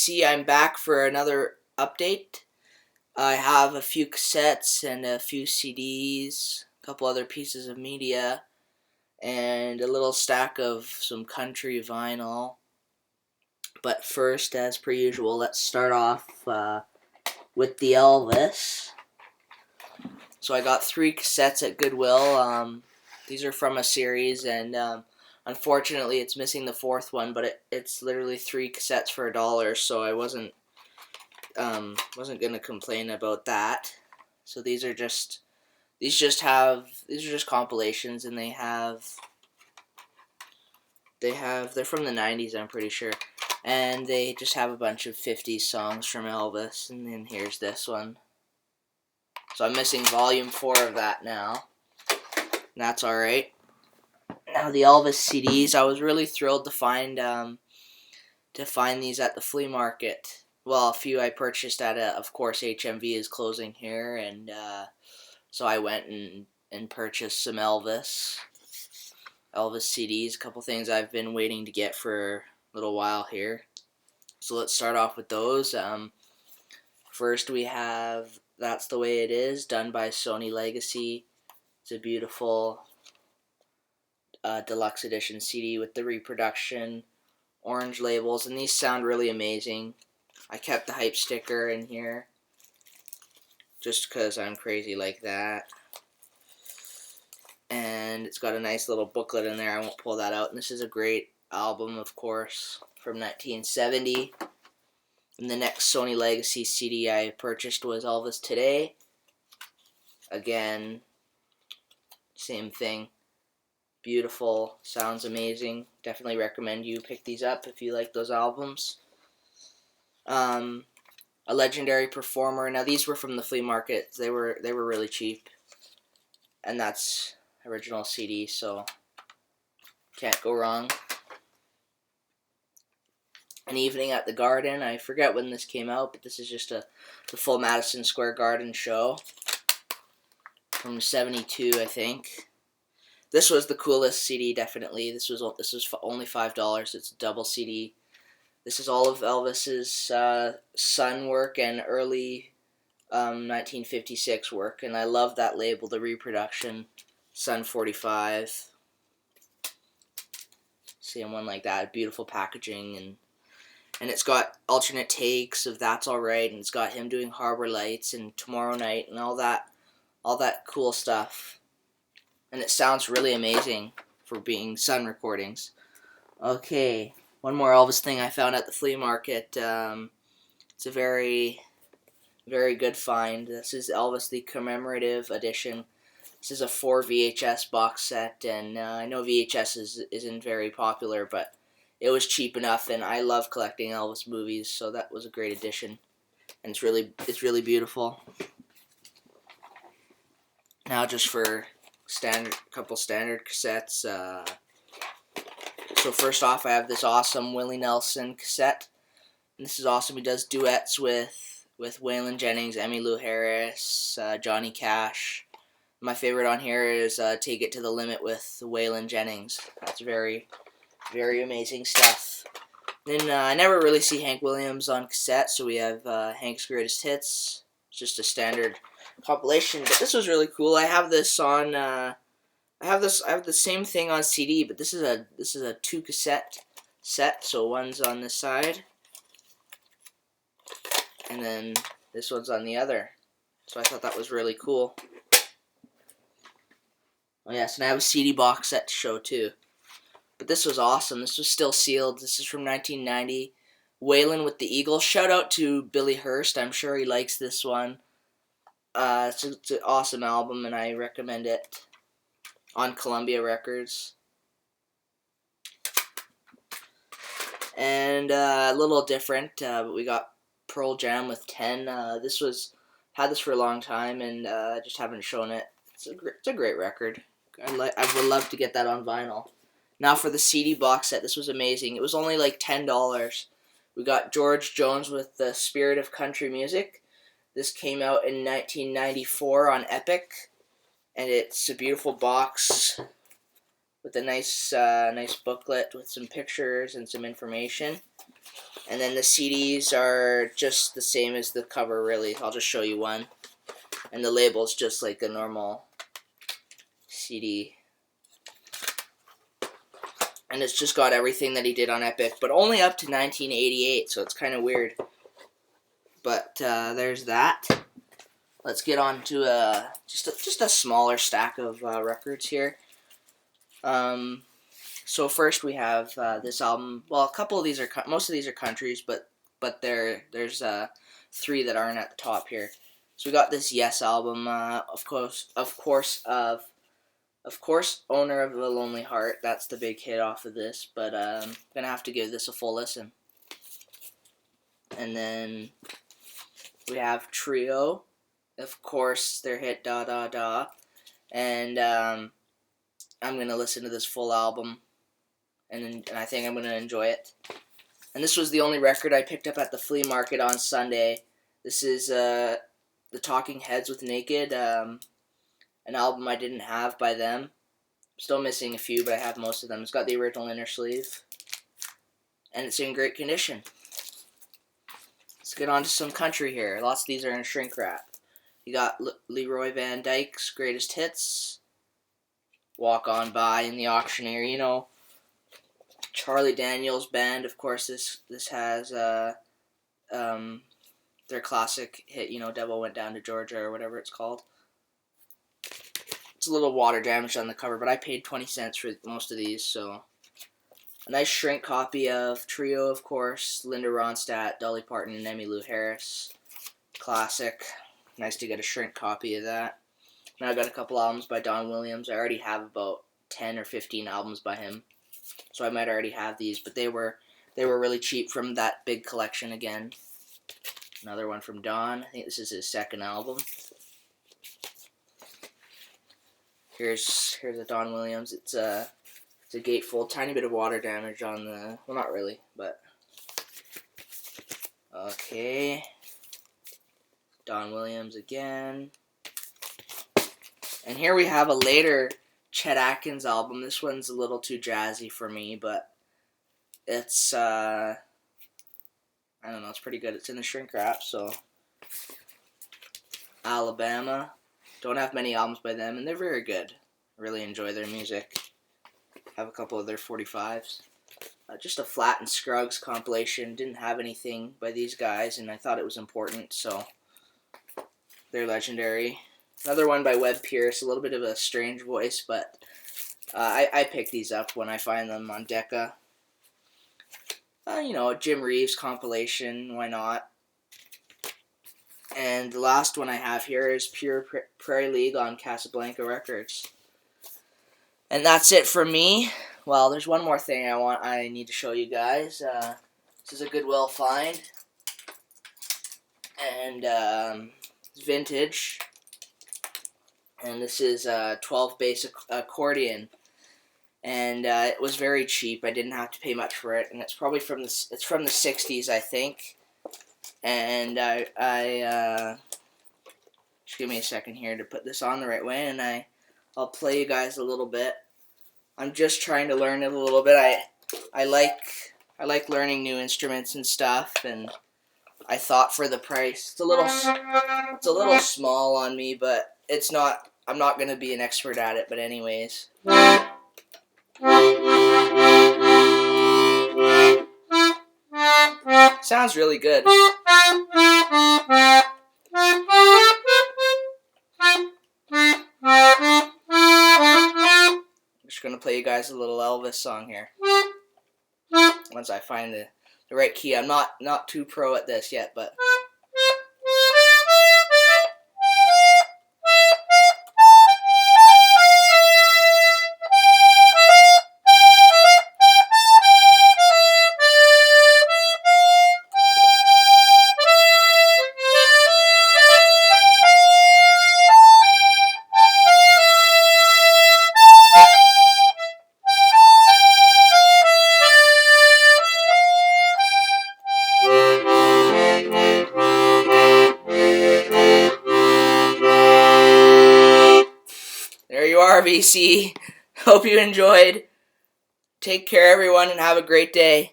see, I'm back for another update. I have a few cassettes and a few CDs, a couple other pieces of media, and a little stack of some country vinyl. But first, as per usual, let's start off with the Elvis. So I got 3 cassettes at Goodwill. These are from a series, and unfortunately, it's missing the 4th one. But it's literally 3 cassettes for $1, so I wasn't gonna complain about that. So these are just compilations, and they're from the 90s, I'm pretty sure, and they just have a bunch of 50s songs from Elvis, and then here's this one. So I'm missing volume 4 of that now. And that's alright. Now the Elvis CDs, I was really thrilled to find these at the flea market. Well, a few I purchased at of course, HMV is closing here, and so I went and purchased some Elvis CDs, a couple things I've been waiting to get for a little while here. So let's start off with those. First we have That's the Way It Is, done by Sony Legacy. It's a beautiful deluxe edition CD with the reproduction, orange labels, and these sound really amazing. I kept the hype sticker in here just because I'm crazy like that. And it's got a nice little booklet in there. I won't pull that out. And this is a great album, of course, from 1970. And the next Sony Legacy CD I purchased was Elvis Today. Again, same thing. Beautiful, sounds amazing. Definitely recommend you pick these up if you like those albums. A Legendary Performer. Now these were from the flea market. They were really cheap, and that's original CD, so can't go wrong. An Evening at the Garden. I forget when this came out, but this is just the full Madison Square Garden show from '72, I think. This was the coolest CD, definitely. This was only $5. It's a double CD. This is all of Elvis's Sun work and early 1956 work, and I love that label, the reproduction, Sun 45. Seeing one like that, beautiful packaging, and it's got alternate takes of That's Alright, and it's got him doing Harbor Lights and Tomorrow Night and all that cool stuff. And it sounds really amazing for being Sun recordings. Okay, one more Elvis thing I found at the flea market. It's a very, very good find. This is Elvis the Commemorative Edition. This is a 4 VHS box set, and I know VHS isn't very popular, but it was cheap enough, and I love collecting Elvis movies, so that was a great addition. And it's really beautiful. Now just for couple standard cassettes. So first off, I have this awesome Willie Nelson cassette. And this is awesome. He does duets with Waylon Jennings, Emmylou Harris, Johnny Cash. My favorite on here is Take It to the Limit with Waylon Jennings. That's very, very amazing stuff. Then I never really see Hank Williams on cassette, so we have Hank's Greatest Hits. It's just a standard compilation, but this was really cool. I have this on I have the same thing on CD, but this is a 2 cassette set, so one's on this side and then this one's on the other. So I thought that was really cool. Oh yes, and I have a CD box set to show too. But this was awesome. This was still sealed. This is from 1990. Waylon with the Eagles. Shout out to Billy Hurst. I'm sure he likes this one. It's an awesome album, and I recommend it. On Columbia Records. And a little different, but we got Pearl Jam with 10. Had this for a long time, and just haven't shown it. It's a great record. I would love to get that on vinyl. Now for the CD box set, this was amazing. It was only like $10. We got George Jones with The Spirit of Country Music. This came out in 1994 on Epic, and it's a beautiful box with a nice booklet with some pictures and some information. And then the CDs are just the same as the cover, really. I'll just show you one. And the label's just like a normal CD. And it's just got everything that he did on Epic, but only up to 1988, so it's kind of weird. But there's that. Let's get on to just a smaller stack of records here. So first we have this album. Well, a couple of these are most of these are countries, but there's 3 that aren't at the top here. So we got this Yes album, of course, Owner of a Lonely Heart. That's the big hit off of this, but I'm gonna have to give this a full listen. And then we have Trio, of course, their hit Da Da Da, and I'm gonna listen to this full album, and I think I'm gonna enjoy it. And this was the only record I picked up at the flea market on Sunday. This is the Talking Heads with Naked, an album I didn't have by them. Still missing a few, but I have most of them. It's got the original inner sleeve, and it's in great condition. Let's get on to some country here. Lots of these are in shrink wrap. You got Leroy Van Dyke's Greatest Hits, Walk On By, in the Auctioneer, you know. Charlie Daniels Band, of course, this has their classic hit, you know, Devil Went Down to Georgia, or whatever it's called. It's a little water damage on the cover, but I paid 20 cents for most of these, so. A nice shrink copy of Trio, of course, Linda Ronstadt, Dolly Parton, and Emmylou Harris. Classic. Nice to get a shrink copy of that. Now I got a couple albums by Don Williams. I already have about 10 or 15 albums by him, so I might already have these, but they were really cheap from that big collection again. Another one from Don. I think this is his second album. Here's a Don Williams. It's a gatefold. Tiny bit of water damage on the... Well, not really, but... Okay. Don Williams again. And here we have a later Chet Atkins album. This one's a little too jazzy for me, but it's, I don't know, it's pretty good. It's in the shrink wrap, so... Alabama. Don't have many albums by them, and they're very good. I really enjoy their music. Have a couple of their 45s. Just a Flat and Scruggs compilation. Didn't have anything by these guys, and I thought it was important, so they're legendary. Another one by Webb Pierce. A little bit of a strange voice, but I pick these up when I find them on Decca. You know, a Jim Reeves compilation. Why not? And the last one I have here is Pure Prairie League on Casablanca Records. And that's it for me. Well, there's one more thing I need to show you guys. This is a Goodwill find. And it's vintage. And this is a 12 bass accordion. And it was very cheap. I didn't have to pay much for it. And it's probably from the 60s, I think. And just give me a second here to put this on the right way, and I'll play you guys a little bit. I'm just trying to learn it a little bit. I like learning new instruments and stuff, and I thought for the price, it's a little small on me, but it's not. I'm not gonna be an expert at it, but anyways. Sounds really good. Just gonna play you guys a little Elvis song here. Once I find the right key. I'm not too pro at this yet, but there you are, VC. Hope you enjoyed. Take care, everyone, and have a great day.